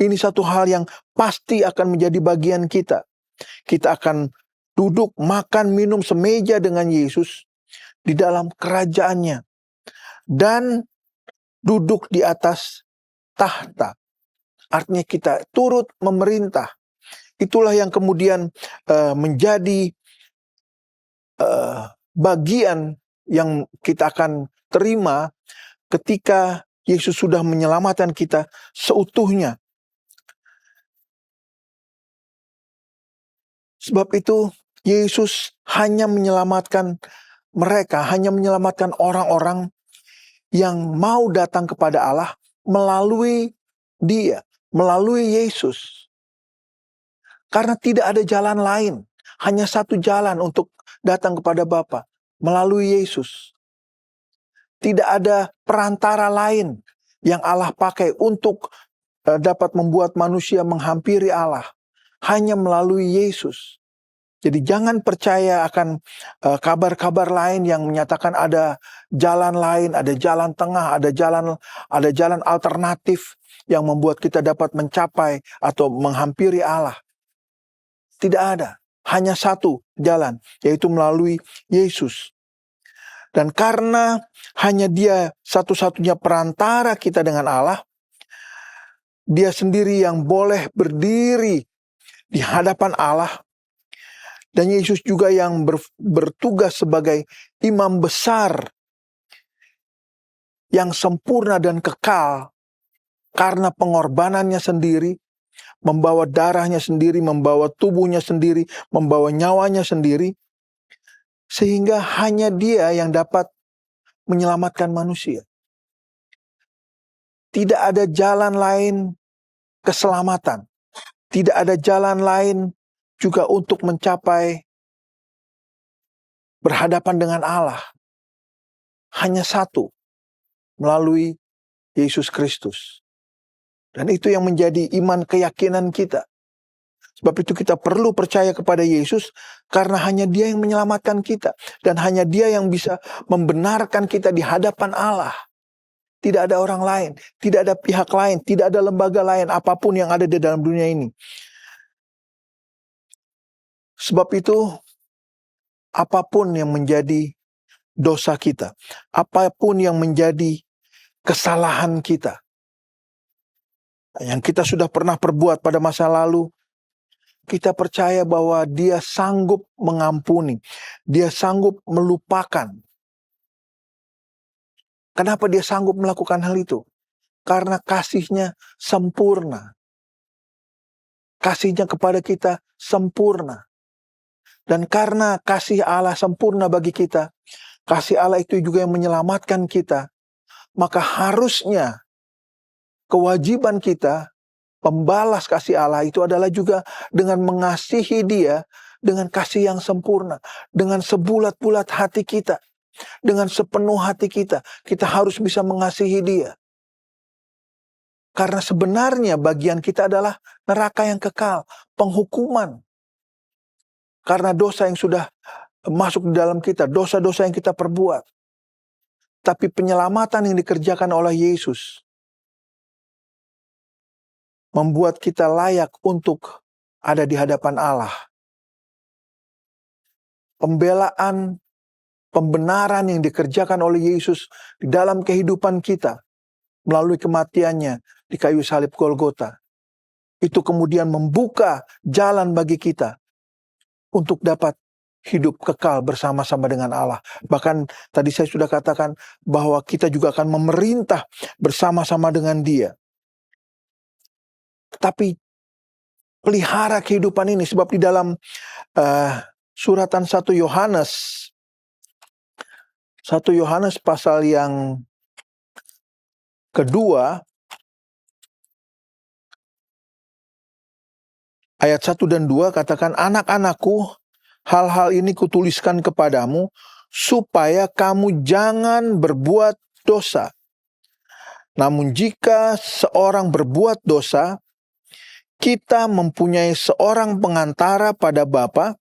Ini satu hal yang pasti akan menjadi bagian kita. Kita akan duduk, makan, minum semeja dengan Yesus di dalam kerajaannya. Dan duduk di atas tahta. Artinya kita turut memerintah. Itulah yang kemudian menjadi bagian yang kita akan terima ketika Yesus sudah menyelamatkan kita seutuhnya. Sebab itu Yesus hanya menyelamatkan mereka, hanya menyelamatkan orang-orang yang mau datang kepada Allah melalui Dia, melalui Yesus. Karena tidak ada jalan lain, hanya satu jalan untuk datang kepada Bapa, melalui Yesus. Tidak ada perantara lain yang Allah pakai untuk dapat membuat manusia menghampiri Allah, hanya melalui Yesus. Jadi jangan percaya akan kabar-kabar lain yang menyatakan ada jalan lain, ada jalan tengah, ada jalan alternatif yang membuat kita dapat mencapai atau menghampiri Allah. Tidak ada, hanya satu jalan, yaitu melalui Yesus. Dan karena hanya Dia satu-satunya perantara kita dengan Allah, Dia sendiri yang boleh berdiri di hadapan Allah. Dan Yesus juga yang bertugas sebagai imam besar yang sempurna dan kekal karena pengorbanannya sendiri, membawa darahnya sendiri, membawa tubuhnya sendiri, membawa nyawanya sendiri, sehingga hanya Dia yang dapat menyelamatkan manusia. Tidak ada jalan lain keselamatan. Tidak ada jalan lain juga untuk mencapai berhadapan dengan Allah. Hanya satu, melalui Yesus Kristus. Dan itu yang menjadi iman keyakinan kita. Sebab itu kita perlu percaya kepada Yesus karena hanya Dia yang menyelamatkan kita. Dan hanya Dia yang bisa membenarkan kita di hadapan Allah. Tidak ada orang lain, tidak ada pihak lain, tidak ada lembaga lain apapun yang ada di dalam dunia ini. Sebab itu apapun yang menjadi dosa kita, apapun yang menjadi kesalahan kita, yang kita sudah pernah perbuat pada masa lalu, kita percaya bahwa Dia sanggup mengampuni, Dia sanggup melupakan. Kenapa Dia sanggup melakukan hal itu? Karena kasih-Nya sempurna. Kasih-Nya kepada kita sempurna. Dan karena kasih Allah sempurna bagi kita, kasih Allah itu juga yang menyelamatkan kita, maka harusnya kewajiban kita pembalas kasih Allah itu adalah juga dengan mengasihi Dia dengan kasih yang sempurna, dengan sebulat-bulat hati kita, dengan sepenuh hati kita. Kita harus bisa mengasihi Dia. Karena sebenarnya bagian kita adalah neraka yang kekal, penghukuman. Karena dosa yang sudah masuk di dalam kita, dosa-dosa yang kita perbuat. Tapi penyelamatan yang dikerjakan oleh Yesus membuat kita layak untuk ada di hadapan Allah. Pembelaan, pembenaran yang dikerjakan oleh Yesus di dalam kehidupan kita melalui kematiannya di kayu salib Golgota. Itu kemudian membuka jalan bagi kita untuk dapat hidup kekal bersama-sama dengan Allah. Bahkan tadi saya sudah katakan bahwa kita juga akan memerintah bersama-sama dengan Dia. Tapi pelihara kehidupan ini, sebab di dalam suratan 1 Yohanes pasal yang kedua ayat 1 dan 2 katakan, anak-anakku, hal-hal ini kutuliskan kepadamu supaya kamu jangan berbuat dosa. Namun jika seorang berbuat dosa, kita mempunyai seorang pengantara pada Bapa,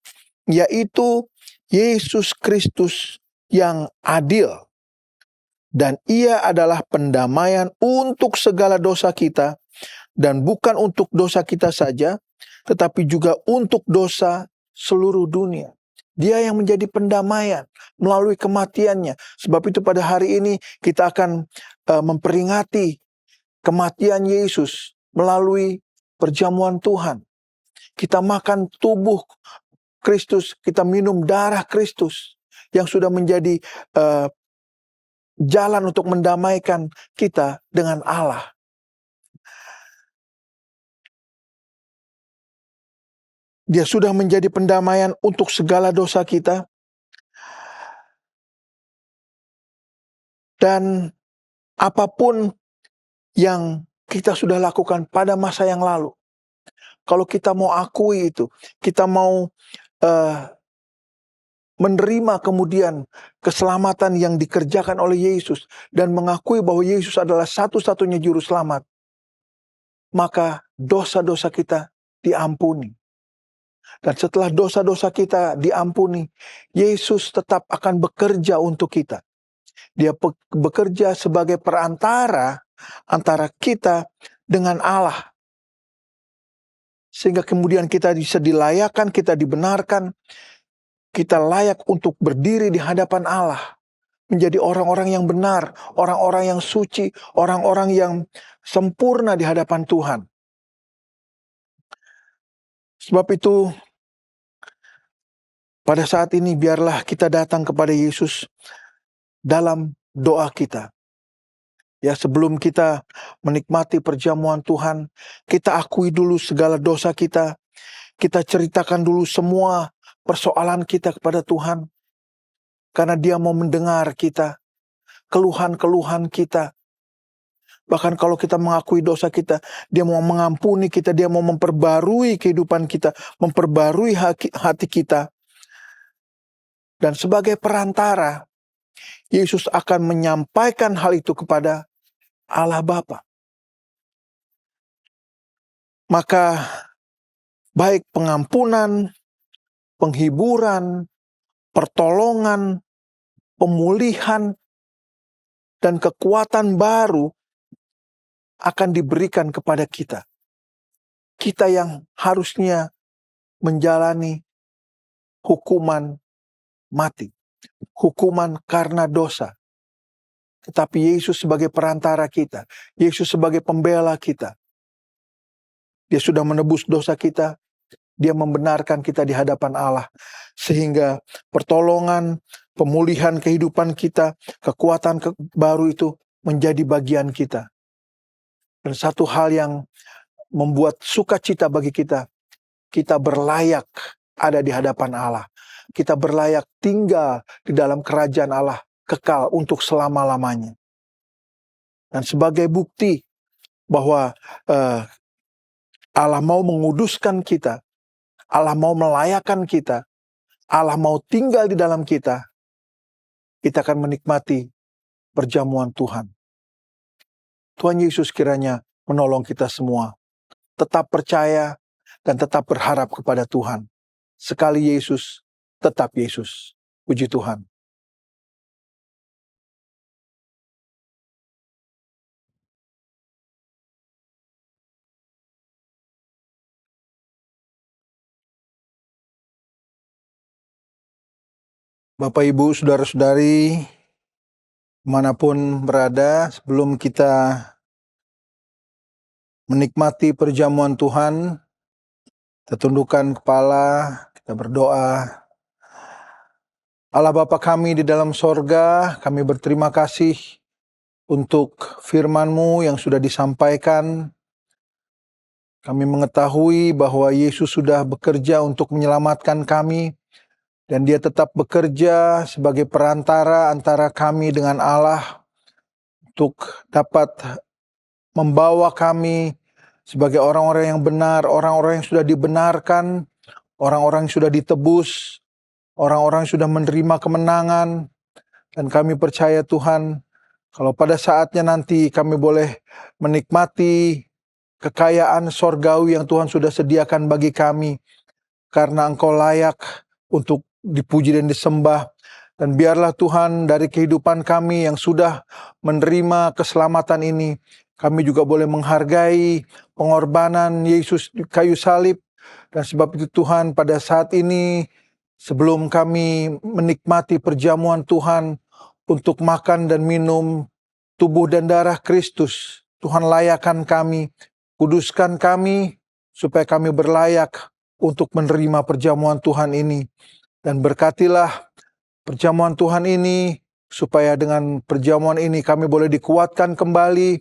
yaitu Yesus Kristus yang adil. Dan Ia adalah pendamaian untuk segala dosa kita, dan bukan untuk dosa kita saja, tetapi juga untuk dosa seluruh dunia. Dia yang menjadi pendamaian melalui kematiannya. Sebab itu pada hari ini kita akan memperingati kematian Yesus melalui perjamuan Tuhan. Kita makan tubuh Kristus, kita minum darah Kristus yang sudah menjadi jalan untuk mendamaikan kita dengan Allah. Dia sudah menjadi pendamaian untuk segala dosa kita. Dan apapun yang kita sudah lakukan pada masa yang lalu, kalau kita mau akui itu, kita mau menerima kemudian keselamatan yang dikerjakan oleh Yesus, dan mengakui bahwa Yesus adalah satu-satunya juru selamat, maka dosa-dosa kita diampuni. Dan setelah dosa-dosa kita diampuni, Yesus tetap akan bekerja untuk kita. Dia bekerja sebagai perantara antara kita dengan Allah. Sehingga kemudian kita bisa dilayakkan, kita dibenarkan, kita layak untuk berdiri di hadapan Allah. Menjadi orang-orang yang benar, orang-orang yang suci, orang-orang yang sempurna di hadapan Tuhan. Sebab itu, pada saat ini biarlah kita datang kepada Yesus dalam doa kita. Ya, sebelum kita menikmati perjamuan Tuhan, kita akui dulu segala dosa kita. Kita ceritakan dulu semua persoalan kita kepada Tuhan. Karena Dia mau mendengar kita, keluhan-keluhan kita. Bahkan kalau kita mengakui dosa kita, Dia mau mengampuni kita, Dia mau memperbarui kehidupan kita, memperbarui hati kita. Dan sebagai perantara, Yesus akan menyampaikan hal itu kepada Allah Bapa. Maka baik pengampunan, penghiburan, pertolongan, pemulihan, dan kekuatan baru akan diberikan kepada kita. Kita yang harusnya menjalani hukuman mati, hukuman karena dosa. Tetapi Yesus sebagai perantara kita, Yesus sebagai pembela kita. Dia sudah menebus dosa kita, Dia membenarkan kita di hadapan Allah. Sehingga pertolongan, pemulihan kehidupan kita, kekuatan baru itu menjadi bagian kita. Dan satu hal yang membuat sukacita bagi kita, kita berlayak ada di hadapan Allah. Kita berlayak tinggal di dalam kerajaan Allah kekal untuk selama-lamanya. Dan sebagai bukti bahwa Allah mau menguduskan kita, Allah mau melayakkan kita, Allah mau tinggal di dalam kita, kita akan menikmati perjamuan Tuhan. Tuhan Yesus kiranya menolong kita semua. Tetap percaya dan tetap berharap kepada Tuhan. Sekali Yesus, tetap Yesus. Puji Tuhan. Bapak, Ibu, Saudara-saudari, dimanapun berada, sebelum kita menikmati perjamuan Tuhan, kita tundukkan kepala, kita berdoa. Allah Bapa kami di dalam sorga, kami berterima kasih untuk firman-Mu yang sudah disampaikan. Kami mengetahui bahwa Yesus sudah bekerja untuk menyelamatkan kami, dan Dia tetap bekerja sebagai perantara antara kami dengan Allah untuk dapat membawa kami sebagai orang-orang yang benar, orang-orang yang sudah dibenarkan, orang-orang yang sudah ditebus, orang-orang yang sudah menerima kemenangan. Dan kami percaya Tuhan, kalau pada saatnya nanti kami boleh menikmati kekayaan sorgawi yang Tuhan sudah sediakan bagi kami, karena Engkau layak untuk dipuji dan disembah. Dan biarlah Tuhan dari kehidupan kami yang sudah menerima keselamatan ini, kami juga boleh menghargai pengorbanan Yesus di kayu salib. Dan sebab itu Tuhan, pada saat ini sebelum kami menikmati perjamuan Tuhan untuk makan dan minum tubuh dan darah Kristus, Tuhan layakkan kami, kuduskan kami supaya kami berlayak untuk menerima perjamuan Tuhan ini. Dan berkatilah perjamuan Tuhan ini, supaya dengan perjamuan ini kami boleh dikuatkan kembali,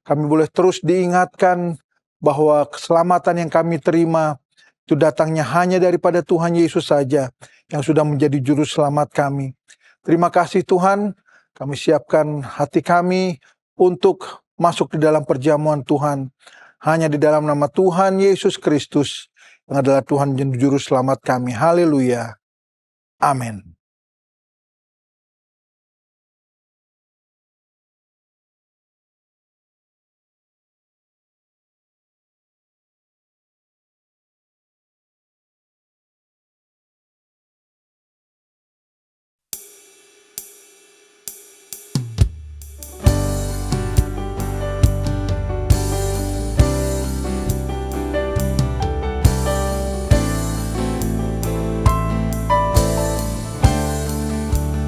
kami boleh terus diingatkan bahwa keselamatan yang kami terima itu datangnya hanya daripada Tuhan Yesus saja yang sudah menjadi juru selamat kami. Terima kasih Tuhan, kami siapkan hati kami untuk masuk di dalam perjamuan Tuhan. Hanya di dalam nama Tuhan Yesus Kristus yang adalah Tuhan dan juru selamat kami. Haleluya. Amin.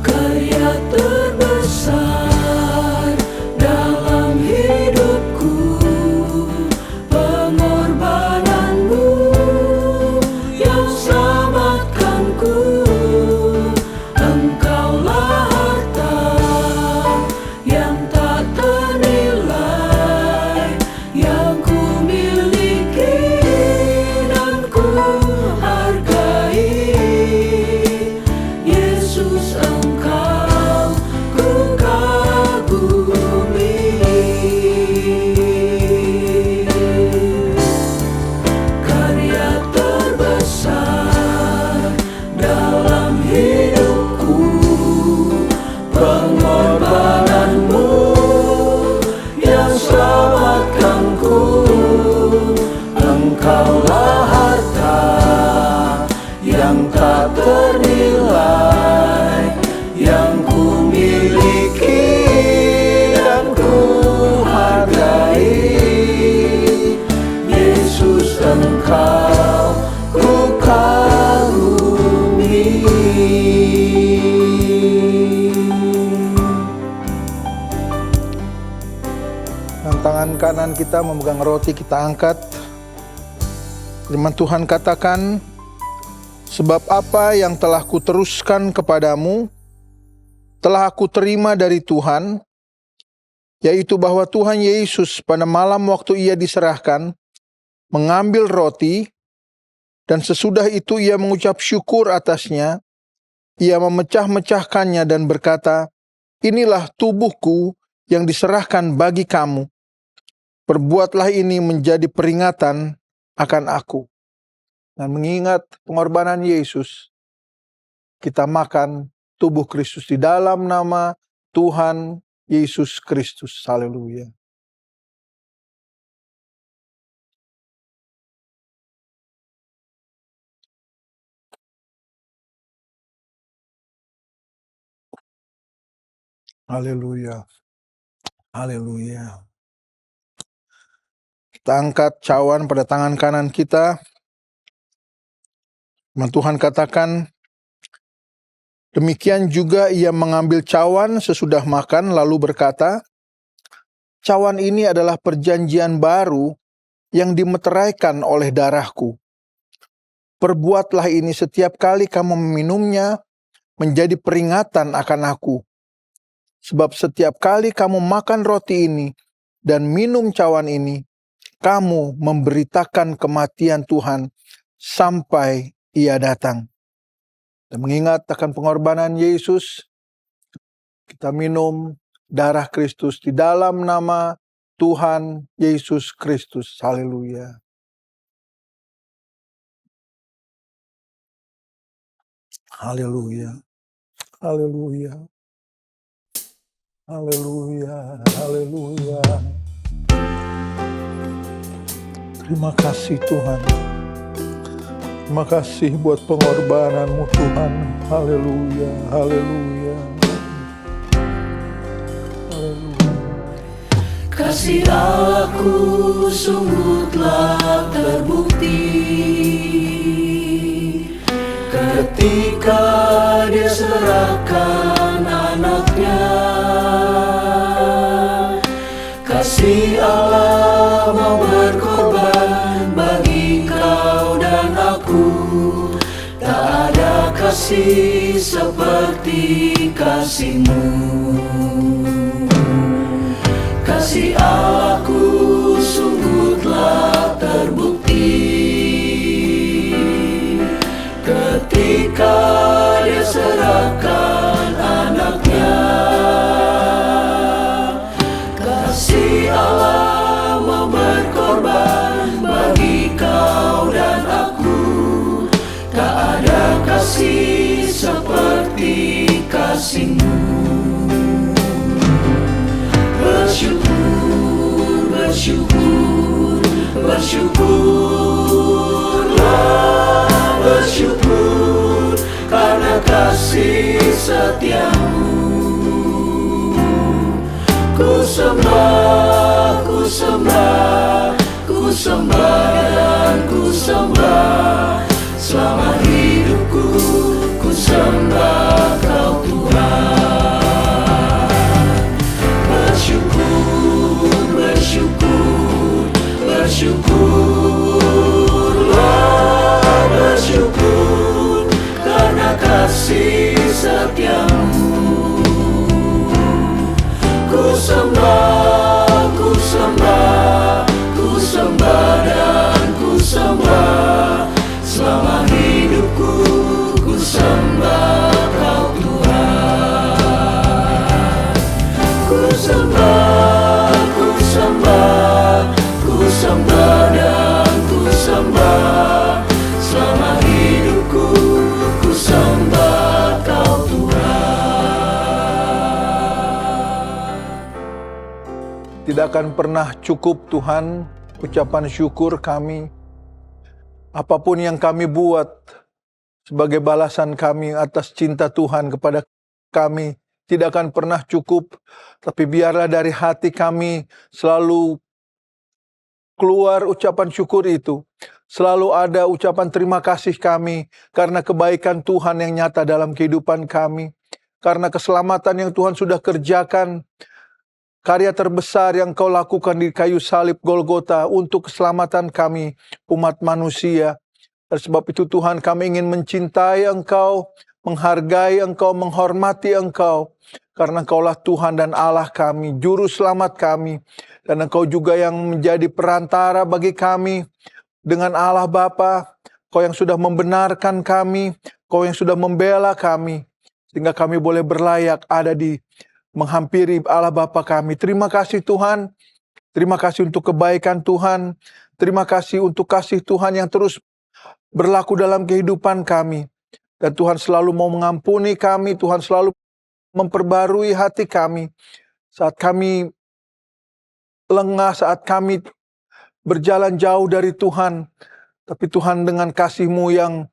Karya terbesar dalam hidupku, pengorbananmu yang selamatkanku. Engkaulah harta yang tak ternilai, yang ku miliki dan ku hargai. Yesus, Engkau ku kagumi. Karya terbesar dalam hidupku, pengorbananmu yang selamatkanku. Engkaulah harta yang tak ternilai, yang ku miliki dan ku hargai. Yesus, Engkau ku kagumi. Dengan tangan kanan kita memegang roti, kita angkat. Firman Tuhan katakan, sebab apa yang telah kuteruskan kepadamu, telah aku terima dari Tuhan, yaitu bahwa Tuhan Yesus pada malam waktu ia diserahkan, mengambil roti, dan sesudah itu ia mengucap syukur atasnya, ia memecah-mecahkannya dan berkata, inilah tubuhku yang diserahkan bagi kamu. Perbuatlah ini menjadi peringatan akan aku. Dan mengingat pengorbanan Yesus, kita makan tubuh Kristus di dalam nama Tuhan Yesus Kristus. Haleluya. Haleluya. Haleluya. Kita angkat cawan pada tangan kanan kita. Tuhan katakan, demikian juga ia mengambil cawan sesudah makan lalu berkata, cawan ini adalah perjanjian baru yang dimeteraikan oleh darahku. Perbuatlah ini setiap kali kamu meminumnya menjadi peringatan akan aku. Sebab setiap kali kamu makan roti ini dan minum cawan ini, kamu memberitakan kematian Tuhan sampai ia datang. Dan mengingat akan pengorbanan Yesus, kita minum darah Kristus di dalam nama Tuhan Yesus Kristus. Haleluya. Haleluya. Haleluya. Haleluya. Haleluya. Terima kasih Tuhan. Terima kasih buat pengorbanan-Mu Tuhan. Haleluya. Haleluya. Haleluya. Kasih Allahku sungguh telah terbukti ketika Dia serahkan anaknya. Kasih Allah mau berkorban bagi kau dan aku. Tak ada kasih seperti kasih-Mu. Kasih Allahku sungguh telah terbukti ketika Dia serahkan anaknya. Kasih Allah mau berkorban bagi kau dan aku. Tak ada kasih seperti kasih-Mu. Bersyukur, bersyukur, bersyukurlah, bersyukur karena kasih setia-Mu. Ku sembah, ku sembah, ku sembah dan ku sembah. Selama hidupku ku sembah Kau Tuhan. Bersyukur, bersyukur, bersyukurlah, bersyukur karena kasih setia-Mu. Ku sembah, ku sembah, ku sembah dan ku sembah. Selama hidupku ku sembah Kau Tuhan. Ku sembah, ku sembah, ku sembah dan ku sembah. Selama hidupku ku sembah Kau Tuhan. Tidak akan pernah cukup Tuhan ucapan syukur kami. Apapun yang kami buat sebagai balasan kami atas cinta Tuhan kepada kami tidak akan pernah cukup. Tapi biarlah dari hati kami selalu keluar ucapan syukur itu. Selalu ada ucapan terima kasih kami karena kebaikan Tuhan yang nyata dalam kehidupan kami. Karena keselamatan yang Tuhan sudah kerjakan karya terbesar yang Kau lakukan di kayu salib Golgota untuk keselamatan kami, umat manusia. Dan sebab itu Tuhan, kami ingin mencintai Engkau, menghargai Engkau, menghormati Engkau. Karena Engkaulah Tuhan dan Allah kami, Juru Selamat kami. Dan Engkau juga yang menjadi perantara bagi kami dengan Allah Bapa. Kau yang sudah membenarkan kami, Kau yang sudah membela kami, sehingga kami boleh berlayak ada di menghampiri Allah Bapa kami. Terima kasih Tuhan, terima kasih untuk kebaikan Tuhan, terima kasih untuk kasih Tuhan yang terus berlaku dalam kehidupan kami. Dan Tuhan selalu mau mengampuni kami, Tuhan selalu memperbarui hati kami. Saat kami lengah, saat kami berjalan jauh dari Tuhan, tapi Tuhan dengan kasih-Mu yang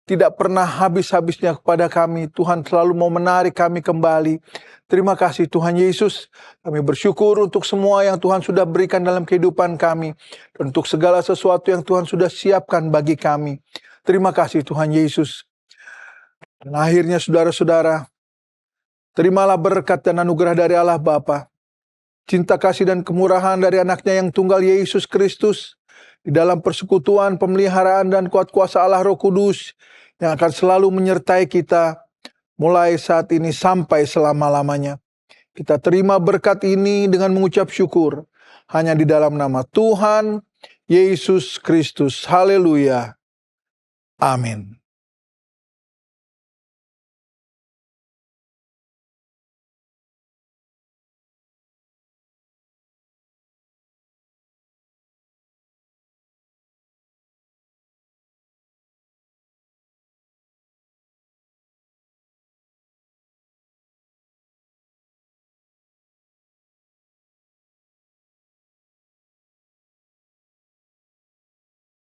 tidak pernah habis-habisnya kepada kami, Tuhan selalu mau menarik kami kembali. Terima kasih Tuhan Yesus. Kami bersyukur untuk semua yang Tuhan sudah berikan dalam kehidupan kami. Dan untuk segala sesuatu yang Tuhan sudah siapkan bagi kami. Terima kasih Tuhan Yesus. Dan akhirnya saudara-saudara, terimalah berkat dan anugerah dari Allah Bapa, cinta kasih dan kemurahan dari anaknya yang tunggal Yesus Kristus, di dalam persekutuan, pemeliharaan dan kuat kuasa Allah Roh Kudus, yang akan selalu menyertai kita, mulai saat ini sampai selama-lamanya. Kita terima berkat ini dengan mengucap syukur, hanya di dalam nama Tuhan Yesus Kristus. Haleluya. Amin.